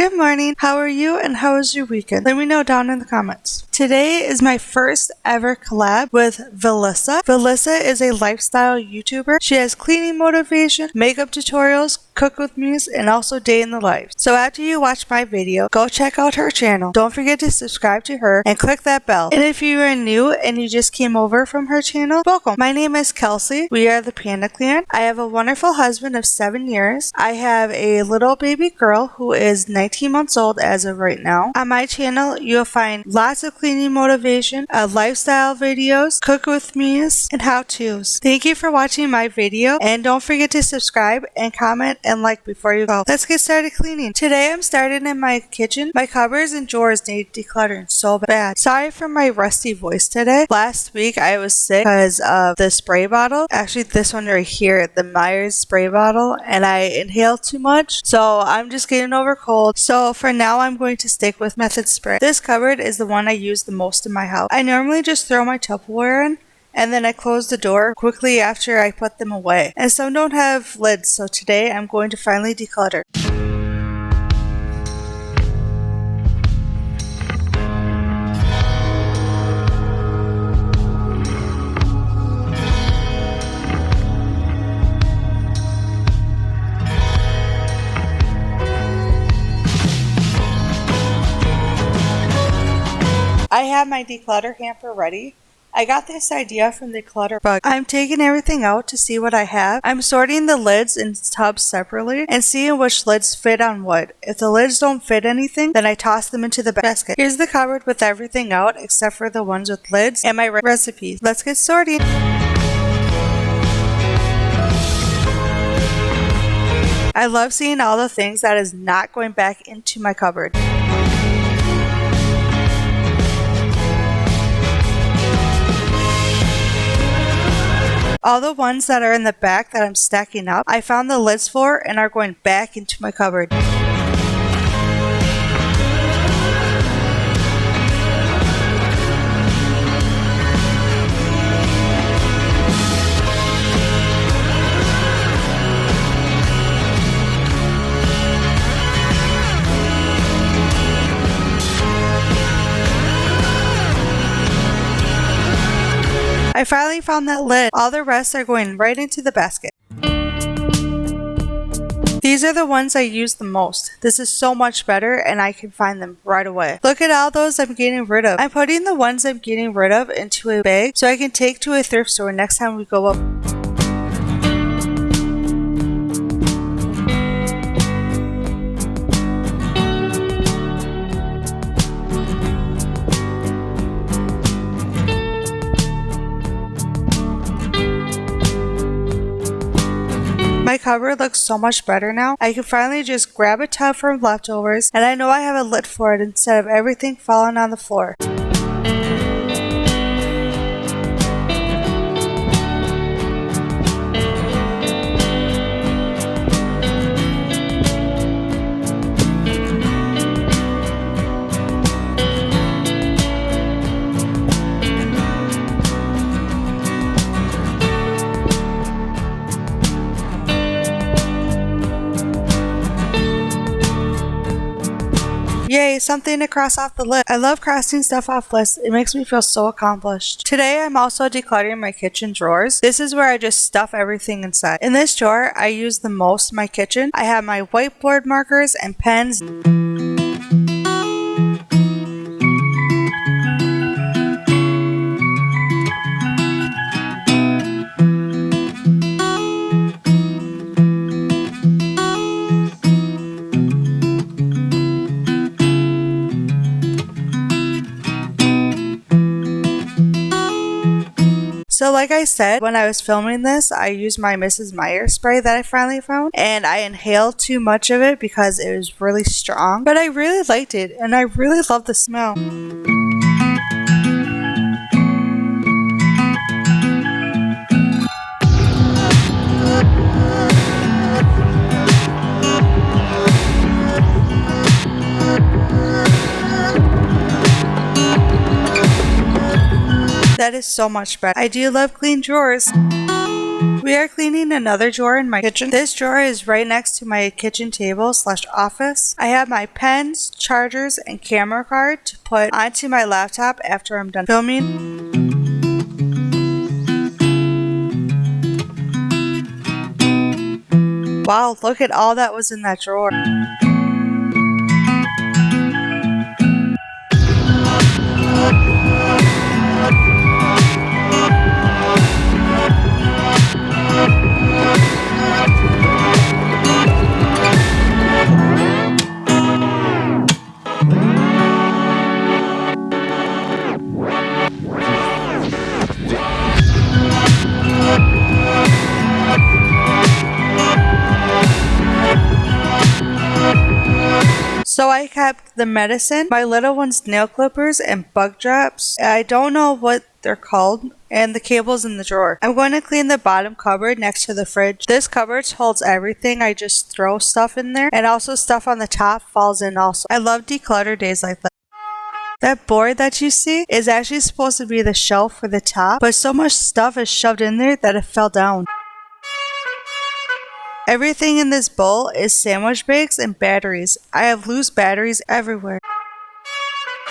Good morning. How are you and how was your weekend? Let me know down in the comments. Today is my first ever collab with Valyssa. Valyssa is a lifestyle YouTuber. She has cleaning motivation, makeup tutorials, cook with me's, and also day in the life. So after you watch my video, go check out her channel. Don't forget to subscribe to her and click that bell. And if you are new and you just came over from her channel, welcome. My name is Kelsey. We are the Panda Clan. I have a wonderful husband of 7 years. I have a little baby girl who is 19 months old as of right now. On my channel, you'll find lots of cleaning motivation, lifestyle videos, cook with me's, and how-tos. Thank you for watching my video, and don't forget to subscribe and comment and like before you go. Let's get started cleaning. Today I'm starting in my kitchen. My cupboards and drawers need decluttering so bad. Sorry for my rusty voice today. Last week I was sick because of the spray bottle. Actually, this one right here, the Myers spray bottle, and I inhaled too much. So I'm just getting over cold. So for now I'm going to stick with Method Spray. This cupboard is the one I use the most in my house. I normally just throw my Tupperware in, and then I close the door quickly after I put them away. And some don't have lids, so today I'm going to finally declutter. I have my declutter hamper ready. I got this idea from the Declutter book. I'm taking everything out to see what I have. I'm sorting the lids in tubs separately and seeing which lids fit on what. If the lids don't fit anything, then I toss them into the basket. Here's the cupboard with everything out except for the ones with lids and my recipes. Let's get sorted. I love seeing all the things that is not going back into my cupboard. All the ones that are in the back that I'm stacking up, I found the lids for and are going back into my cupboard. I finally found that lid. All the rest are going right into the basket. These are the ones I use the most. This is so much better and I can find them right away. Look at all those I'm getting rid of. I'm putting the ones I'm getting rid of into a bag so I can take to a thrift store next time we go up. My cupboard looks so much better now. I can finally just grab a tub from leftovers, and I know I have a lid for it instead of everything falling on the floor. Yay, something to cross off the list. I love crossing stuff off lists. It makes me feel so accomplished. Today, I'm also decluttering my kitchen drawers. This is where I just stuff everything inside. In this drawer, I use the most in my kitchen. I have my whiteboard markers and pens. So like I said, when I was filming this, I used my Mrs. Myers spray that I finally found, and I inhaled too much of it because it was really strong, but I really liked it, and I really love the smell. That is so much better. I do love clean drawers. We We are cleaning another drawer in my kitchen. This drawer is right next to my kitchen table / office. I have my pens, chargers, and camera card to put onto my laptop after I'm done filming. Wow, look at all that was in that drawer. So I kept the medicine, my little one's nail clippers, and bug drops. I don't know what they're called, and the cables in the drawer. I'm going to clean the bottom cupboard next to the fridge. This cupboard holds everything. I just throw stuff in there, and also stuff on the top falls in also. I love declutter days like that. That board that you see is actually supposed to be the shelf for the top, but so much stuff is shoved in there that it fell down. Everything in this bowl is sandwich bags and batteries. I have loose batteries everywhere.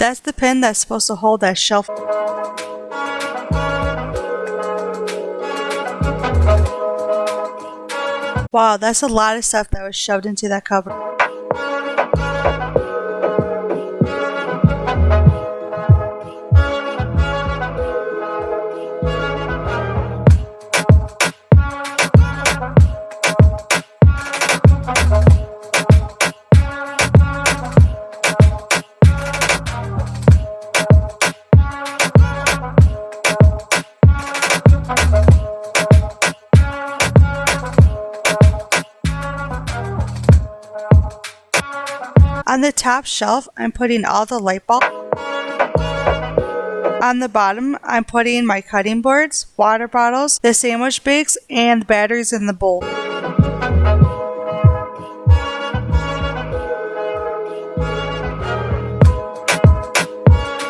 That's the pin that's supposed to hold that shelf. Wow, that's a lot of stuff that was shoved into that cupboard. On the top shelf, I'm putting all the light bulbs. On the bottom, I'm putting my cutting boards, water bottles, the sandwich bags, and the batteries in the bowl.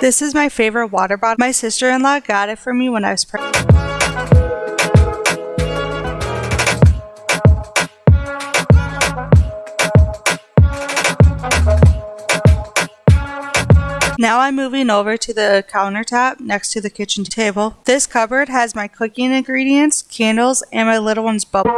This is my favorite water bottle. My sister-in-law got it for me when I was pregnant. Now I'm moving over to the countertop next to the kitchen table. This cupboard has my cooking ingredients, candles, and my little one's bubble.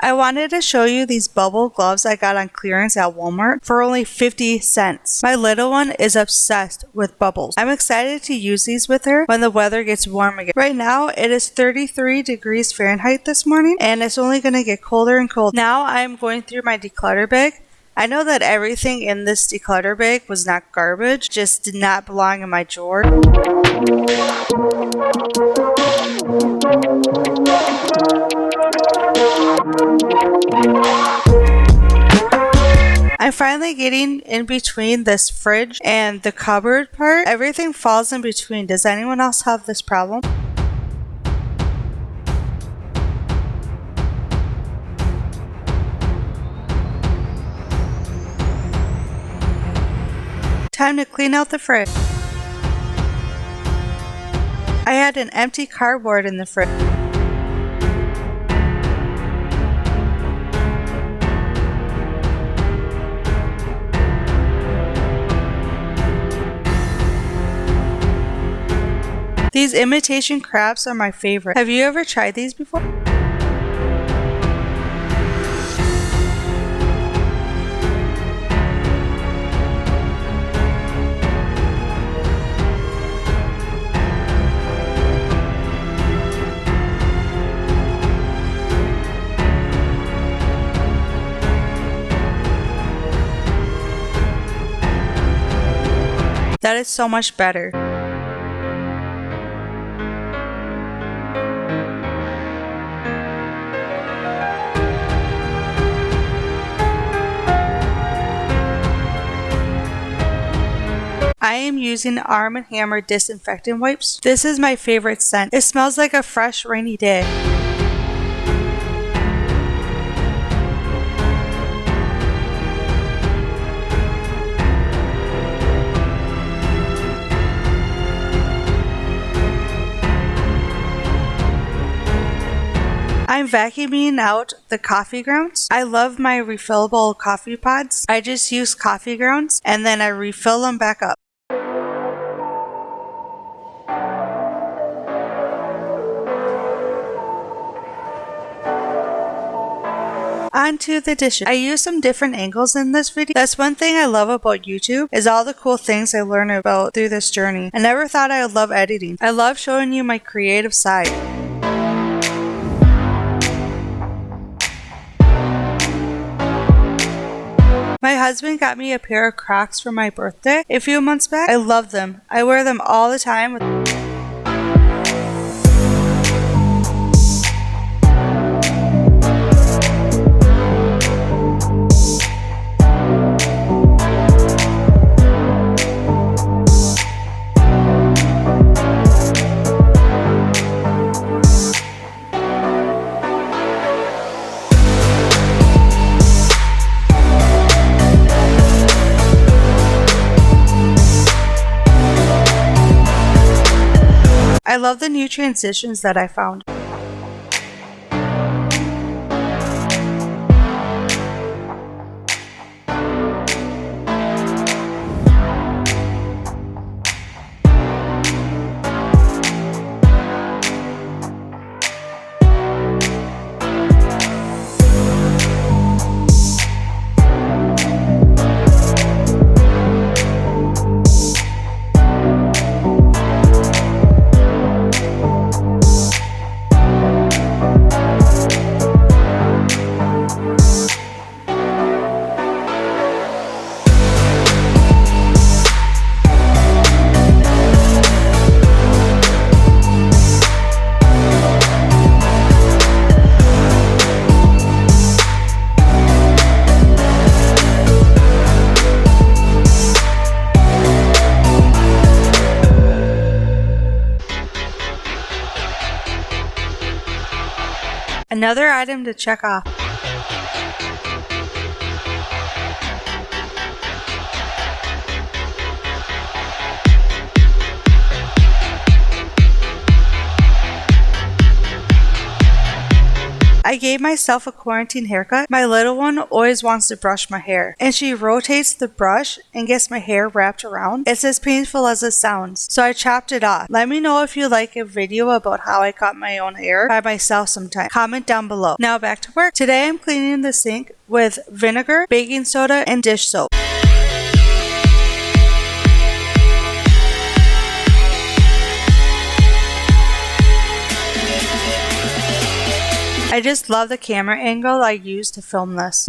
I wanted to show you these bubble gloves I got on clearance at Walmart for only 50 cents. My little one is obsessed with bubbles. I'm excited to use these with her when the weather gets warm again. Right now, it is 33 degrees Fahrenheit this morning, and it's only going to get colder and colder. Now I'm going through my declutter bag. I know that everything in this declutter bag was not garbage, just did not belong in my drawer. I'm finally getting in between this fridge and the cupboard part. Everything falls in between. Does anyone else have this problem? Time to clean out the fridge. I had an empty cardboard in the fridge. These imitation crabs are my favorite. Have you ever tried these before? That is so much better. I am using Arm & Hammer disinfectant wipes. This is my favorite scent. It smells like a fresh rainy day. I'm vacuuming out the coffee grounds. I love my refillable coffee pods. I just use coffee grounds and then I refill them back up. Onto the dishes. I use some different angles in this video. That's one thing I love about YouTube, is all the cool things I learn about through this journey. I never thought I would love editing. I love showing you my creative side. My husband got me a pair of Crocs for my birthday a few months back. I love them. I wear them all the time. I love the new transitions that I found. Another item to check off. I gave myself a quarantine haircut. My little one always wants to brush my hair, and she rotates the brush and gets my hair wrapped around. It's as painful as it sounds, so I chopped it off. Let me know if you like a video about how I cut my own hair by myself sometime. Comment down below. Now back to work. Today I'm cleaning the sink with vinegar, baking soda, and dish soap. I just love the camera angle I used to film this.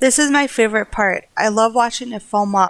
This is my favorite part. I love watching it foam up.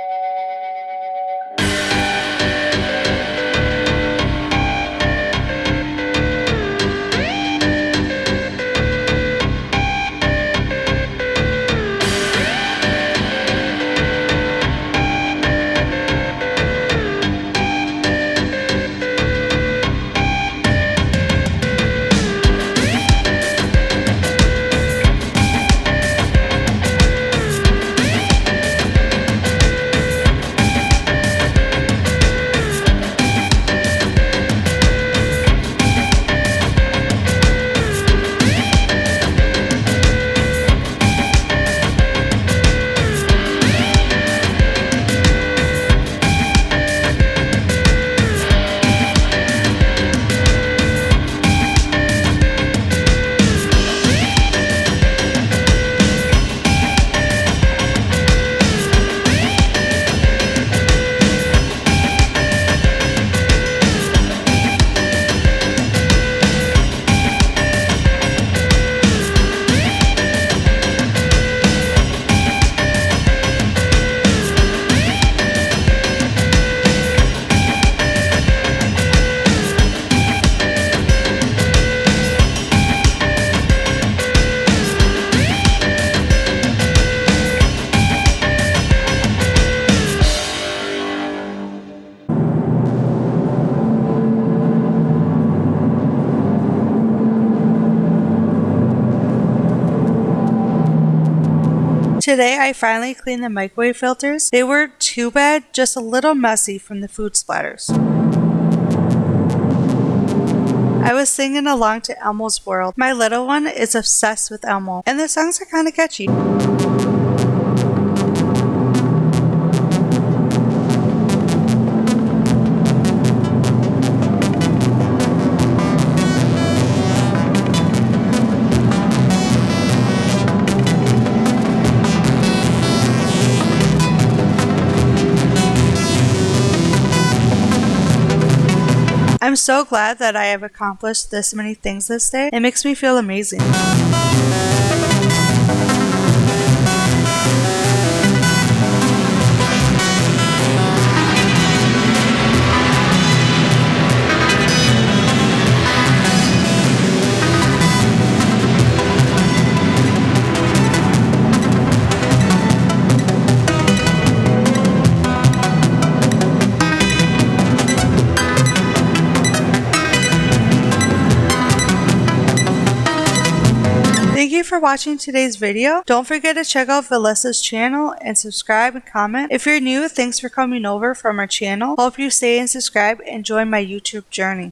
Today I finally cleaned the microwave filters. They weren't too bad, just a little messy from the food splatters. I was singing along to Elmo's World. My little one is obsessed with Elmo, and the songs are kinda catchy. I'm so glad that I have accomplished this many things this day. It makes me feel amazing. Thank you for watching today's video. Don't forget to check out Valyssa's channel and subscribe and comment. If you're new, thanks for coming over from our channel. Hope you stay and subscribe and join my YouTube journey.